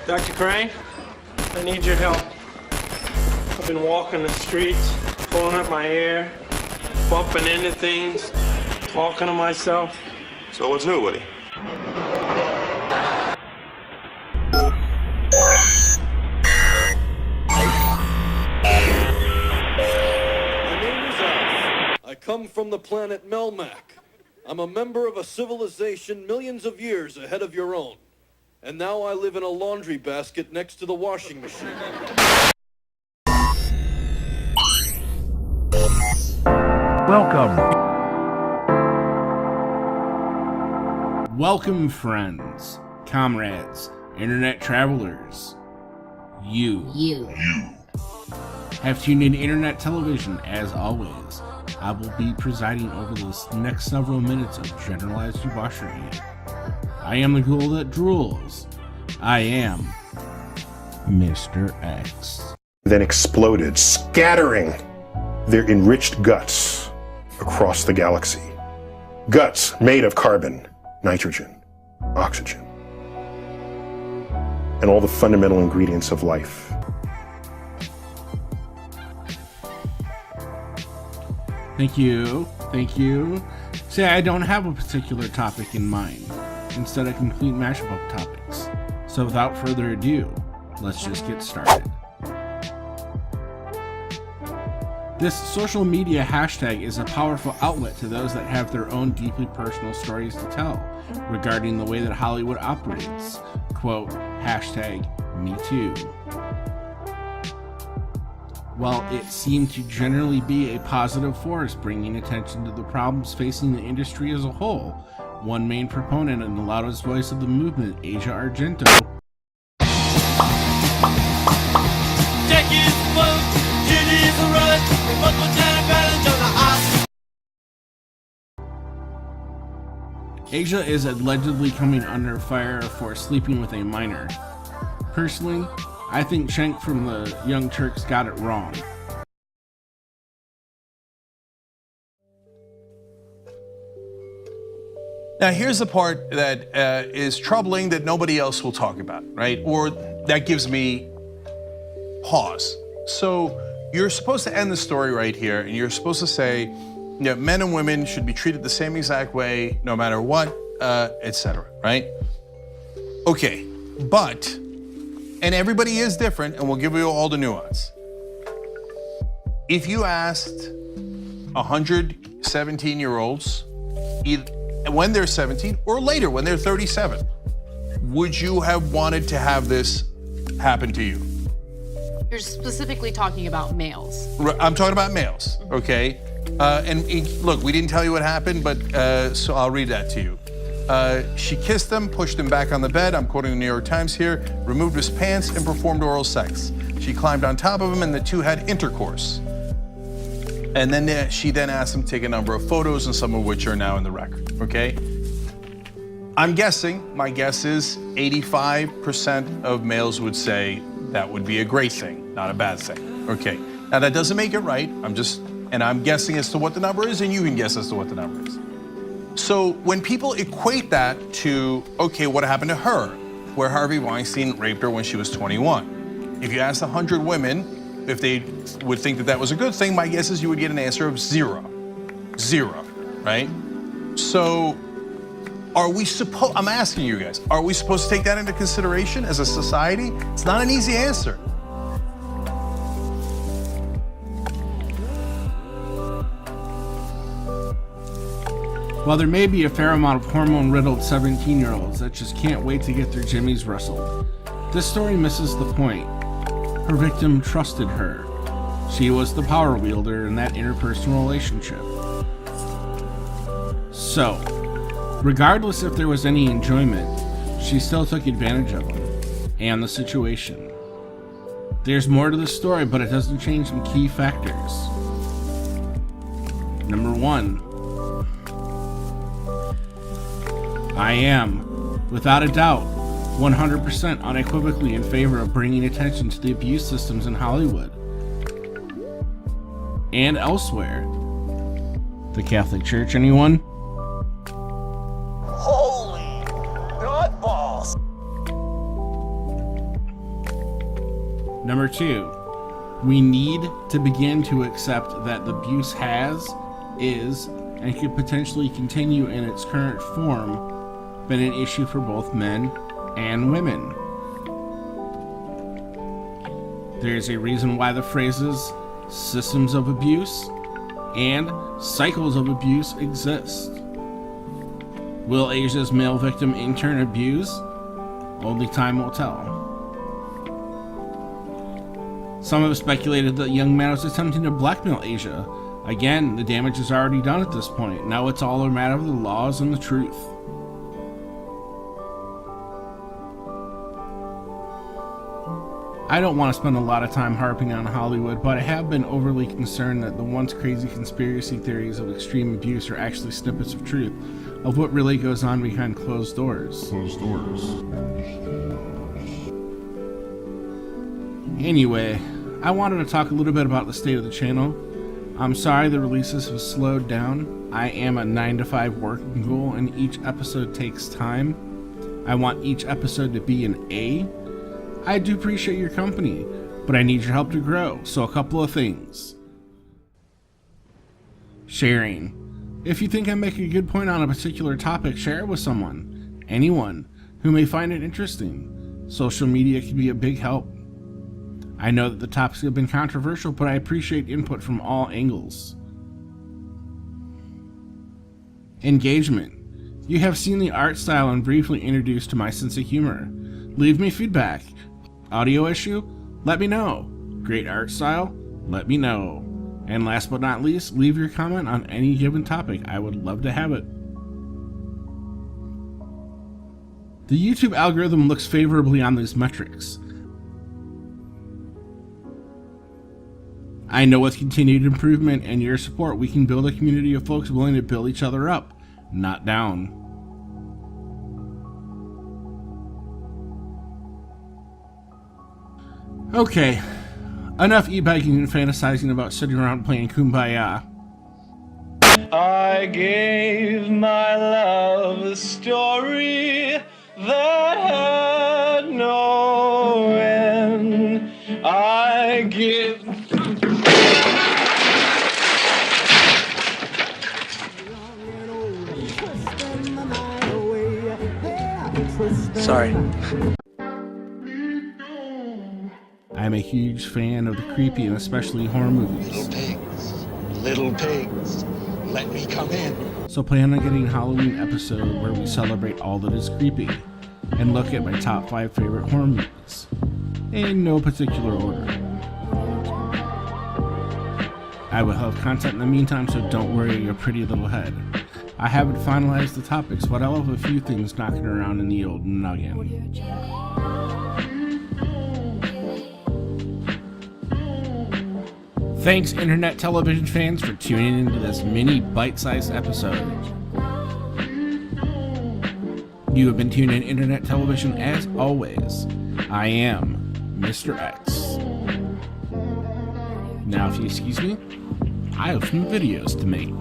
Dr. Crane, I need your help. I've been walking the streets, pulling up my hair, bumping into things, talking to myself. So what's new, Woody? I come from the planet Melmac. I'm a member of a civilization millions of years ahead of your own. And now I live in a laundry basket next to the washing machine. Welcome, friends, comrades, internet travelers. You have tuned in to Internet Television. As always, I will be presiding over this next several minutes of generalized debauchery. I am the ghoul that drools. I am Mr. X. Then exploded, scattering their enriched guts across the galaxy. Guts made of carbon, nitrogen, oxygen, and all the fundamental ingredients of life. Thank you. See, I don't have a particular topic in mind. Instead, a complete mashup of topics. So without further ado, let's just get started. This social media hashtag is a powerful outlet to those that have their own deeply personal stories to tell regarding the way that Hollywood operates. Quote, hashtag #MeToo. While it seemed to generally be a positive force bringing attention to the problems facing the industry as a whole, one main proponent and the loudest voice of the movement, Argento, Asia is allegedly coming under fire for sleeping with a minor. Personally, I think Schenk from the Young Turks got it wrong. Now, here's the part that is troubling that nobody else will talk about, right? Or that gives me pause. So you're supposed to end the story right here, and you're supposed to say, men and women should be treated the same exact way, no matter what, etc., right? Okay, but, and everybody is different, and we'll give you all the nuance. If you asked 100 17-year-olds, when they're 17 or later when they're 37, would you have wanted to have this happen to you? You're specifically talking about males. I'm talking about males, okay? Look, we didn't tell you what happened, but so I'll read that to you. She kissed him, pushed him back on the bed, I'm quoting the New York Times here, removed his pants and performed oral sex. She climbed on top of him and the two had intercourse. And then she asked him to take a number of photos, and some of which are now in the record, okay? I'm guessing, my guess is 85% of males would say that would be a great thing, not a bad thing, okay? Now that doesn't make it right, I'm guessing as to what the number is, and you can guess as to what the number is. So when people equate that to, okay, what happened to her, where Harvey Weinstein raped her when she was 21. If you asked 100 women if they would think that that was a good thing, my guess is you would get an answer of zero, right? So I'm asking you guys, are we supposed to take that into consideration as a society? It's not an easy answer. While there may be a fair amount of hormone-riddled 17-year-olds that just can't wait to get their jimmies rustled, this story misses the point. Her victim trusted her. She was the power wielder in that interpersonal relationship. So, regardless if there was any enjoyment, she still took advantage of him and the situation. There's more to the story, but it doesn't change some key factors. Number 1. I am, without a doubt, 100% unequivocally in favor of bringing attention to the abuse systems in Hollywood and elsewhere. The Catholic Church, anyone? Holy nutballs! Number 2, we need to begin to accept that the abuse has, is, and could potentially continue in its current form been an issue for both men and women. There is a reason why the phrases systems of abuse and cycles of abuse exist. Will Asia's male victim in turn abuse? Only time will tell. Some have speculated that the young man was attempting to blackmail Asia. Again, the damage is already done at this point. Now it's all a matter of the laws and the truth. I don't want to spend a lot of time harping on Hollywood, but I have been overly concerned that the once crazy conspiracy theories of extreme abuse are actually snippets of truth of what really goes on behind closed doors. Anyway, I wanted to talk a little bit about the state of the channel. I'm sorry the releases have slowed down. I am a 9-to-5 working girl and each episode takes time. I want each episode to be an A. I do appreciate your company, but I need your help to grow, so a couple of things. Sharing. If you think I make a good point on a particular topic, share it with someone, anyone, who may find it interesting. Social media can be a big help. I know that the topics have been controversial, but I appreciate input from all angles. Engagement. You have seen the art style and briefly introduced to my sense of humor. Leave me feedback. Audio issue? Let me know. Great art style? Let me know. And last but not least, leave your comment on any given topic. I would love to have it. The YouTube algorithm looks favorably on these metrics. I know with continued improvement and your support, we can build a community of folks willing to build each other up, not down. Okay, enough e-biking and fantasizing about sitting around playing Kumbaya. I gave my love a story that had no end. I give... Sorry. I'm a huge fan of the creepy and especially horror movies. Little pigs, let me come in. So plan on getting a Halloween episode where we celebrate all that is creepy and look at my top 5 favorite horror movies, in no particular order. I will have content in the meantime, so don't worry your pretty little head. I haven't finalized the topics, but I'll have a few things knocking around in the old noggin. Thanks, internet television fans, for tuning into this mini bite-sized episode. You have been tuned in internet television as always. I am Mr. X. Now, if you excuse me, I have some videos to make.